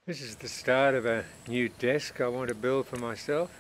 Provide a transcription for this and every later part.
This is the start of a new desk I want to build for myself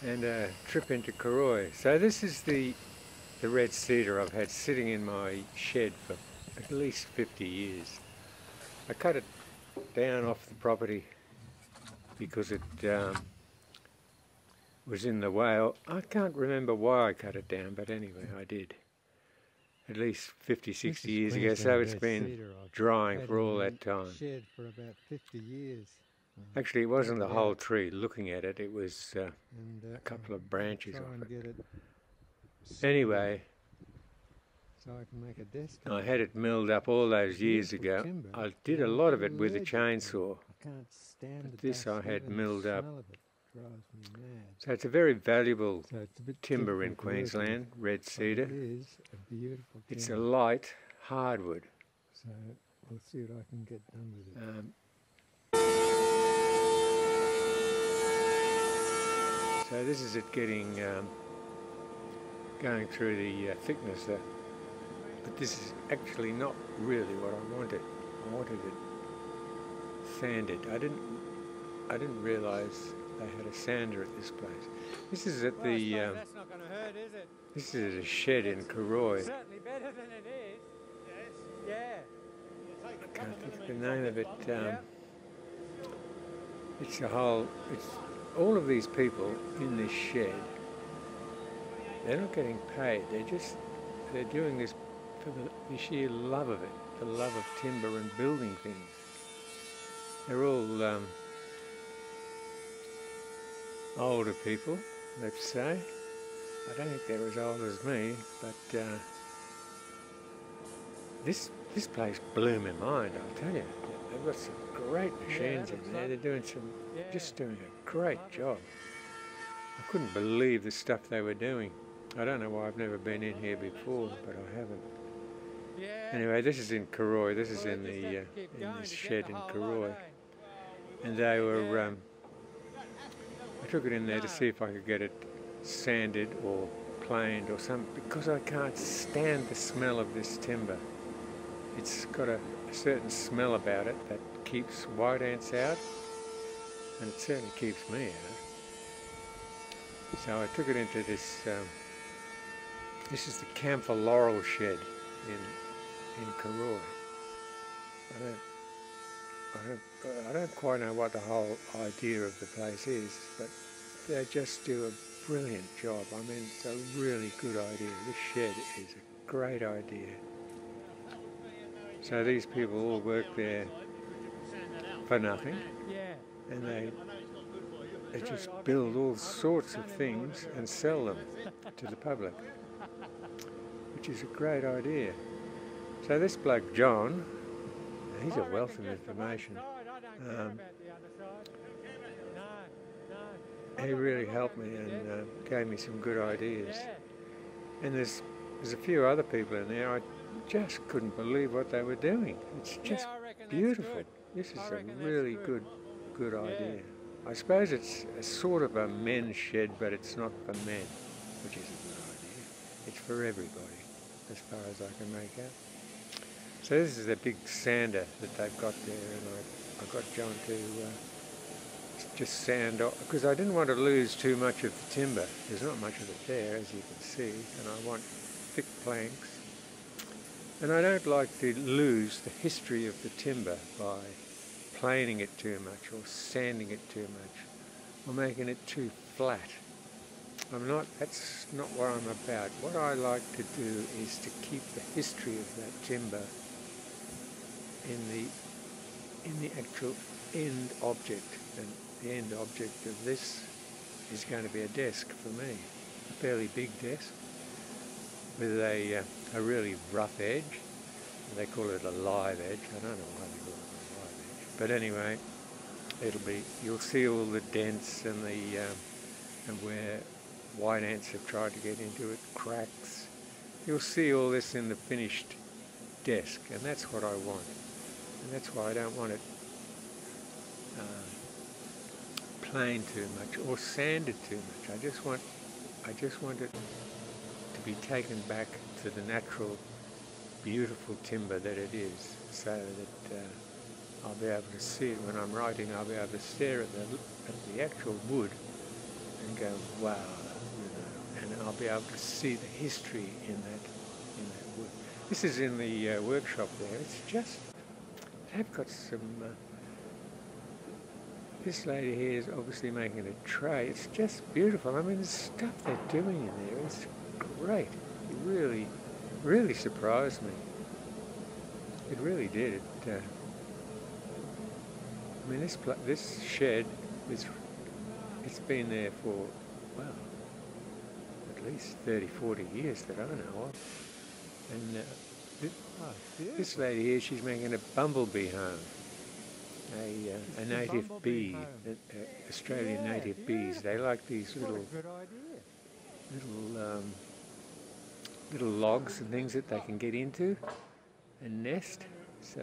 and a trip into Cooroy. So this is the red cedar I've had sitting in my shed for at least 50 years. I cut it down off the property because it was in the way. I can't remember why I cut it down, but anyway I did. At least 50, 60 years ago, so it's been drying for all that time. Shed for about 50 years. Actually, it wasn't the whole tree. Looking at it, it was a couple of branches of it. Anyway, so I can make a desk. I had it milled up all those years ago. I did a lot of it with a chainsaw. But this I had milled up. So it's a very valuable timber in Queensland, red cedar. It's a light hardwood. So we'll see what I can get done with it. So this is it getting, going through the thickness there. But this is actually not really what I wanted. I wanted it sanded. I didn't realise they had a sander at this place. This is at the, that's not going to hurt, is it? this is at a shed in Cooroy. Certainly better than it is. Yes. Yeah. I can't think of the name of it. It's all of these people in this shed. They're not getting paid. They're doing this for the sheer love of it, the love of timber and building things. They're all older people, let's say. I don't think they're as old as me, but this place blew my mind, I'll tell you. They've got some great machines in there. They're doing just doing a great job. I couldn't believe the stuff they were doing. I don't know why I've never been in here before, but I haven't. Anyway, this is in Cooroy. This is in this shed in Cooroy, and they were. I took it in there to see if I could get it sanded or planed or something, because I can't stand the smell of this timber. It's got a certain smell about it that keeps white ants out, and it certainly keeps me out. So I took it into this. This is the Camphor Laurel shed in Cooroy. I don't quite know what the whole idea of the place is, but they just do a brilliant job. I mean, it's a really good idea. This shed is a great idea. So these people all work there for nothing, and they just build all sorts of things and sell them to the public, which is a great idea. So this bloke John, he's a wealth of information. He really helped me and gave me some good ideas. And there's a few other people in there. I just couldn't believe what they were doing. It's just beautiful. This is a really good idea. I suppose it's a sort of a men's shed, but it's not for men, which is a good idea. It's for everybody, as far as I can make out. So this is a big sander that they've got there, and I got John to just sand off, because I didn't want to lose too much of the timber. There's not much of it there, as you can see, and I want thick planks. And I don't like to lose the history of the timber by planing it too much or sanding it too much or making it too flat. That's not what I'm about. What I like to do is to keep the history of that timber in the actual end object. And the end object of this is going to be a desk for me, a fairly big desk with a really rough edge. They call it a live edge. I don't know why they call it a live edge, but anyway, you'll see all the dents and and where white ants have tried to get into it, cracks. You'll see all this in the finished desk, and that's what I want. And that's why I don't want it planed too much or sanded too much. I just want it to be taken back to the natural, beautiful timber that it is, so that I'll be able to see it when I'm writing. I'll be able to stare at the actual wood and go, wow, and I'll be able to see the history in that wood. This is in the workshop there. It's just, they've got some. This lady here is obviously making a tray. It's just beautiful. I mean, the stuff they're doing in there is great. It really, really surprised me. It really did. I mean, this shed it's been there for, well, at least 30, 40 years that I know of. And this lady here, she's making a bumblebee home. A native bee, Australian native bees. They like these little logs and things that they can get into and nest. So,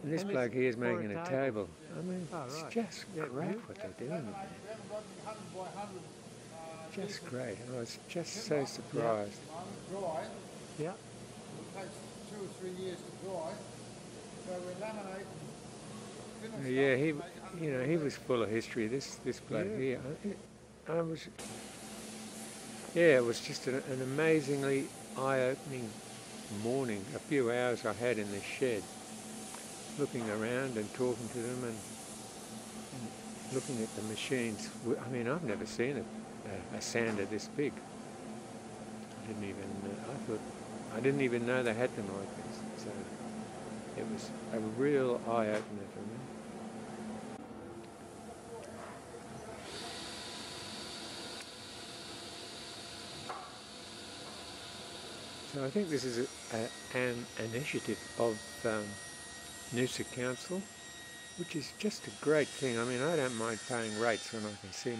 and this bloke here is making a table. I mean, it's just great what they're doing with that. Just great. I was just so surprised. Yeah. It takes 2 or 3 years to dry. So we laminate and finish. Yeah, he was full of history. This bloke here, it was just an amazingly eye-opening morning. A few hours I had in this shed, looking around and talking to them and looking at the machines. I mean, I've never seen a sander this big. I didn't even know they had them like this. So it was a real eye-opener for me. So I think this is an initiative of Noosa Council, which is just a great thing. I mean, I don't mind paying rates when I can see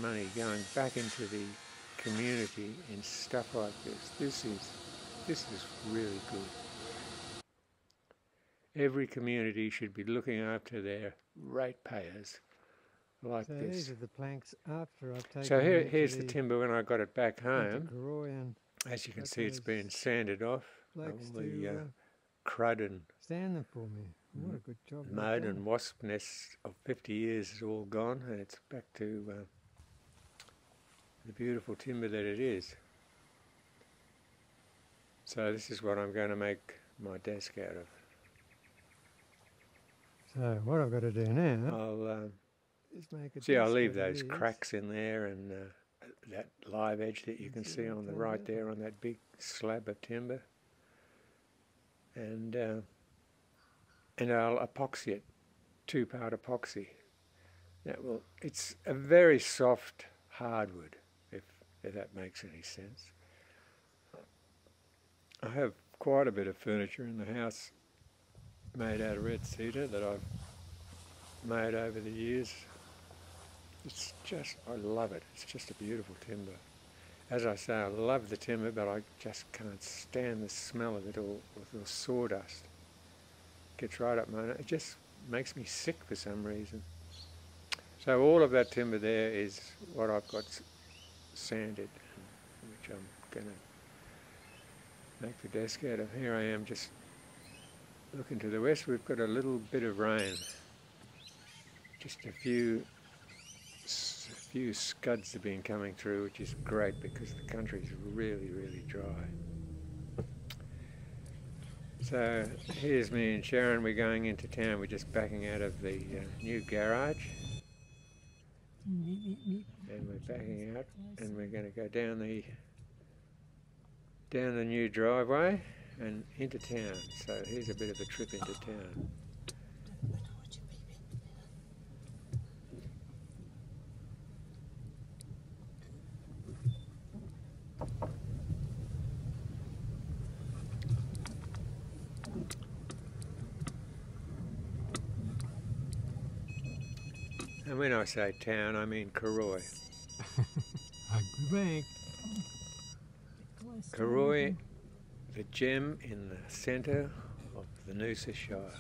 money going back into the community in stuff like this. This is really good. Every community should be looking after their ratepayers like so this. These are the planks after I've taken. So here's the timber when I got it back home. Cooroy, as you can see, it's been sanded off. All the crud and stand them for me. What a good job! Mud and wasp nests of 50 years is all gone, and it's back to the beautiful timber that it is. So this is what I'm going to make my desk out of. So what I've got to do now is make a I'll leave those cracks in there and that live edge that you can see on the right there on that big slab of timber. And I'll epoxy it, 2-part epoxy. It's a very soft hardwood, if that makes any sense. I have quite a bit of furniture in the house made out of red cedar that I've made over the years. It's just, I love it. It's just a beautiful timber. As I say, I love the timber, but I just can't stand the smell of it all with the sawdust. Gets right up my nose. It just makes me sick for some reason. So all of that timber there is what I've got sanded, which I'm going to make the desk out of. Here I am just looking to the west. We've got a little bit of rain. Just a few scuds have been coming through, which is great because the country's really, really dry. So here's me and Sharon. We're going into town. We're just backing out of the new garage. And we're backing out and we're going to go down the new driveway and into town. So here's a bit of a trip into town. And when I say town, I mean Cooroy. Cooroy, the gem in the centre of the Noosa Shire.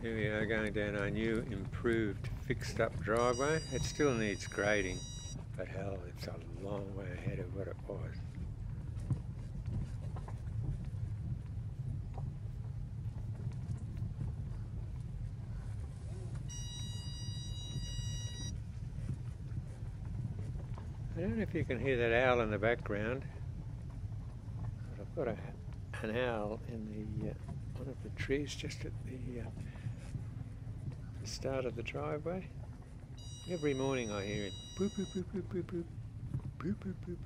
Here we are going down our new, improved, fixed up driveway. It still needs grading, but hell, it's a long way ahead of what it was. I don't know if you can hear that owl in the background, but I've got an owl in the one of the trees just at the start of the driveway. Every morning I hear it. Boop, boop, boop, boop, boop, boop. Boop, boop, boop,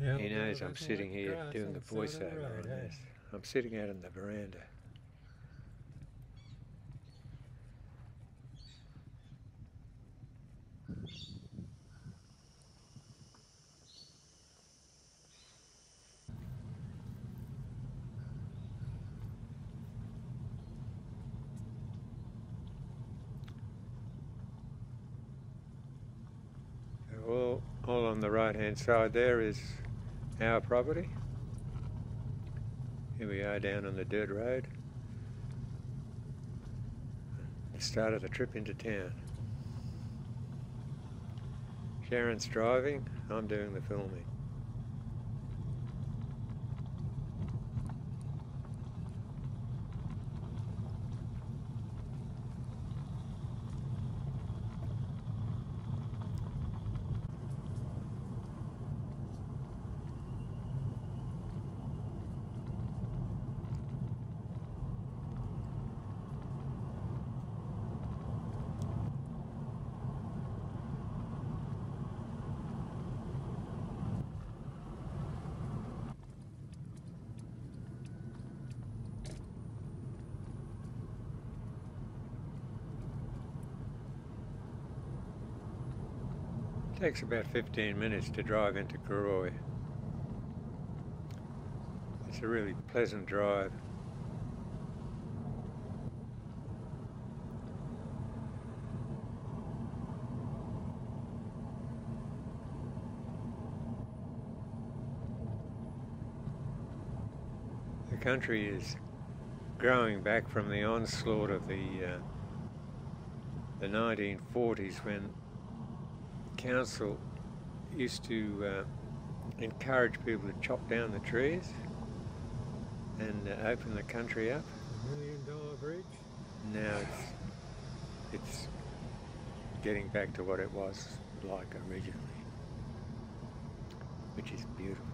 boop. He knows I'm sitting here doing the voiceover, and I'm sitting out in the veranda. All on the right hand side there is our property. Here we are down on the dirt road. The start of the trip into town. Sharon's driving, I'm doing the filming. It takes about 15 minutes to drive into Cooroy. It's a really pleasant drive. The country is growing back from the onslaught of the 1940s, when council used to encourage people to chop down the trees and open the country up. $1 million bridge? Now it's getting back to what it was like originally, which is beautiful.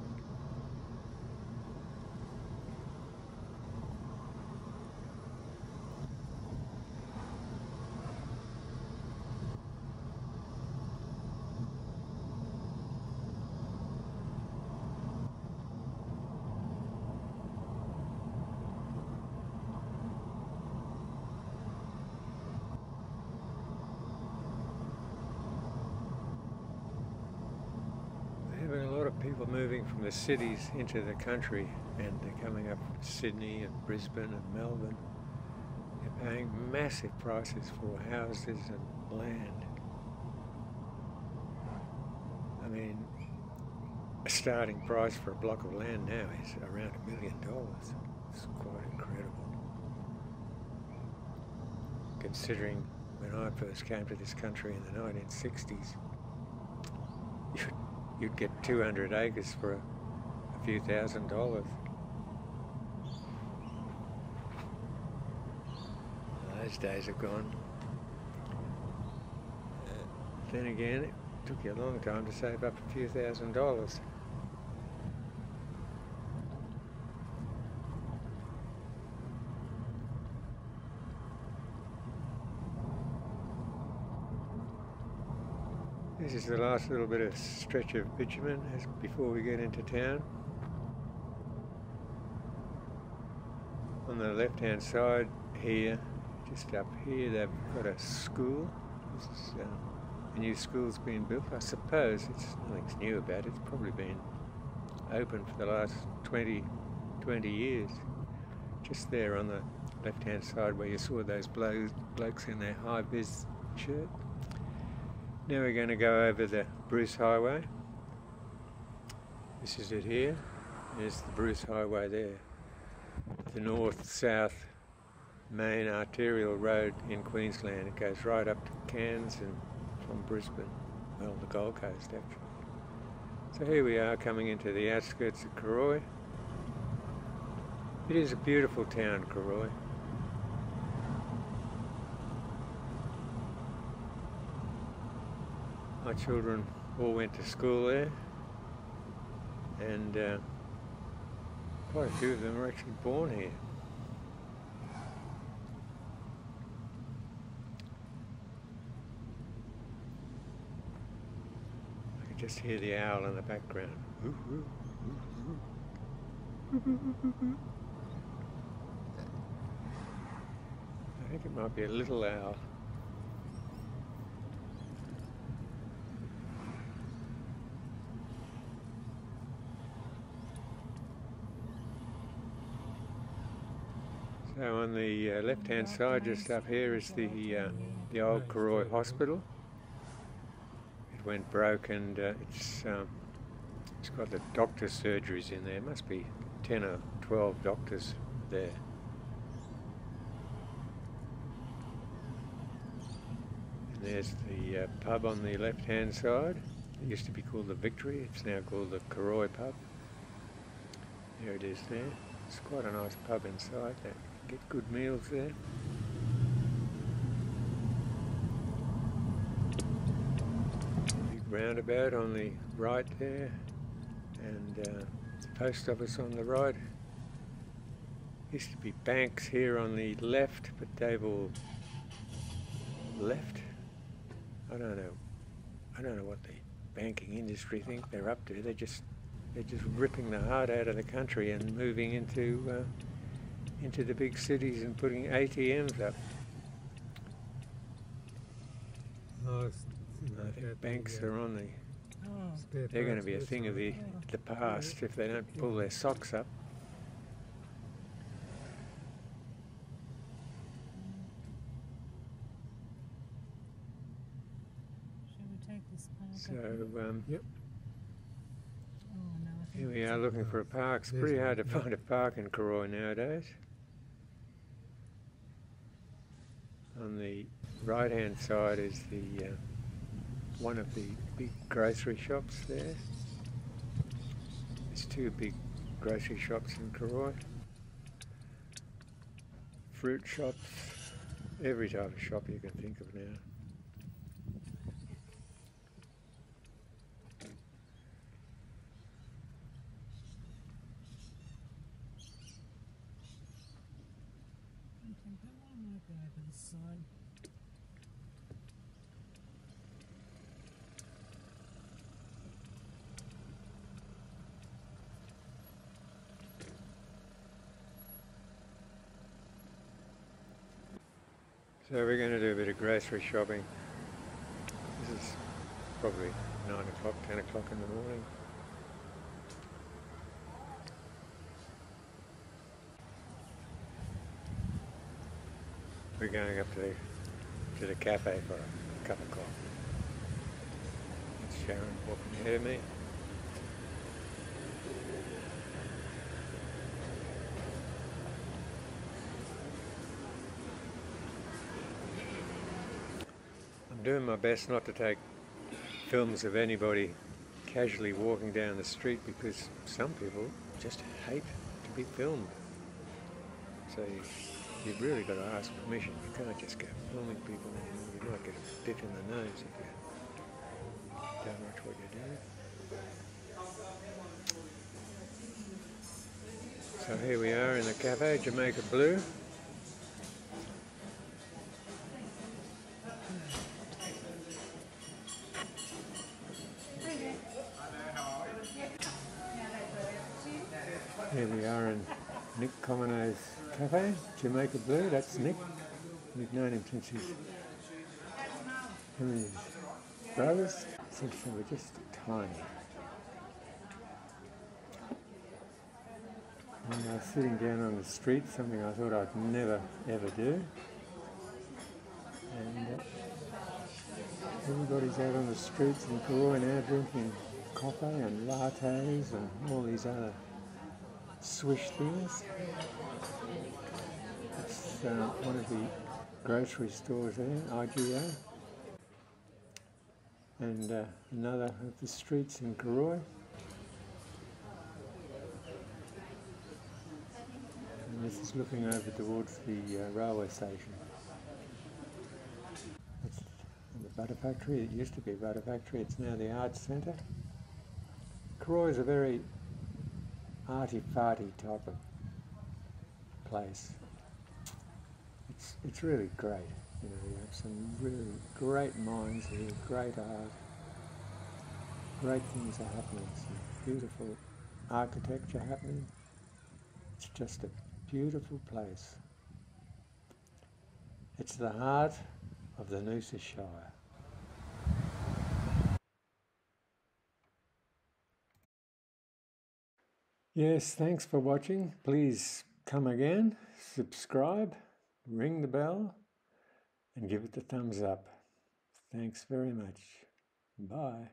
A lot of people moving from the cities into the country, and they're coming up from Sydney and Brisbane and Melbourne. They're paying massive prices for houses and land. I mean, a starting price for a block of land now is around $1 million. It's quite incredible, considering when I first came to this country in the 1960s, you'd get 200 acres for a few $1,000s. Those days are gone. Then again, it took you a long time to save up a few $1,000s. This is the last little bit of stretch of bitumen before we get into town. On the left hand side here, just up here, they've got a school. This is a new school's been built. I suppose nothing's new about it. It's probably been open for the last 20 years. Just there on the left hand side where you saw those blokes in their high-vis shirt. Now we're going to go over the Bruce Highway. This is it here. There's the Bruce Highway there. The north-south main arterial road in Queensland. It goes right up to Cairns and from Brisbane, well, the Gold Coast actually. So here we are coming into the outskirts of Cooroy. It is a beautiful town, Cooroy. My children all went to school there, and quite a few of them were actually born here. I can just hear the owl in the background. I think it might be a little owl. So on the left-hand side, just up here, is the old Cooroy Hospital. It went broke, and it's got the doctor's surgeries in there. Must be 10 or 12 doctors there. And there's the pub on the left-hand side. It used to be called the Victory. It's now called the Cooroy Pub. There it is there. It's quite a nice pub inside. They get good meals there. Big roundabout on the right there, and the post office on the right. Used to be banks here on the left, but they've all left. I don't know what the banking industry think they're up to. They're just ripping the heart out of the country and moving into the big cities and putting ATMs up. Oh, I think banks are on the... They're going to be a thing of the past if they don't pull their socks up. Should we take this park? So, yep. Oh, no, I think here we are looking for a park. It's pretty hard to find a park in Cooroy nowadays. On the right-hand side is the one of the big grocery shops there. There's two big grocery shops in Cooroy. Fruit shops, every type of shop you can think of now. I think that one might be over this side. So we're going to do a bit of grocery shopping. This is probably 9 o'clock, 10 o'clock in the morning. We're going up to the cafe for a cup of coffee. It's Sharon walking ahead of me. I'm doing my best not to take films of anybody casually walking down the street, because some people just hate to be filmed. So you've really got to ask permission. You can't just go filming people anymore. You might get a bit in the nose if you don't watch what you're doing. So here we are in the cafe, Jamaica Blue. Here we are in Nick Comino's cafe, Jamaica Blue. That's Nick. We've known him since his brothers, since they were just tiny. And I was sitting down on the street, something I thought I'd never ever do. And everybody's out on the streets in Cooroy now drinking coffee and lattes and all these other swish things. It's one of the grocery stores there, IGA. And another of the streets in Cooroy. And this is looking over towards the railway station. That's the butter factory. It used to be a butter factory, it's now the arts centre. Cooroy is a very arty-farty type of place. It's really great. You know, you have some really great minds here, great art, great things are happening, some beautiful architecture happening. It's just a beautiful place. It's the heart of the Noosa Shire. Yes, thanks for watching. Please come again, subscribe, ring the bell, and give it the thumbs up. Thanks very much. Bye.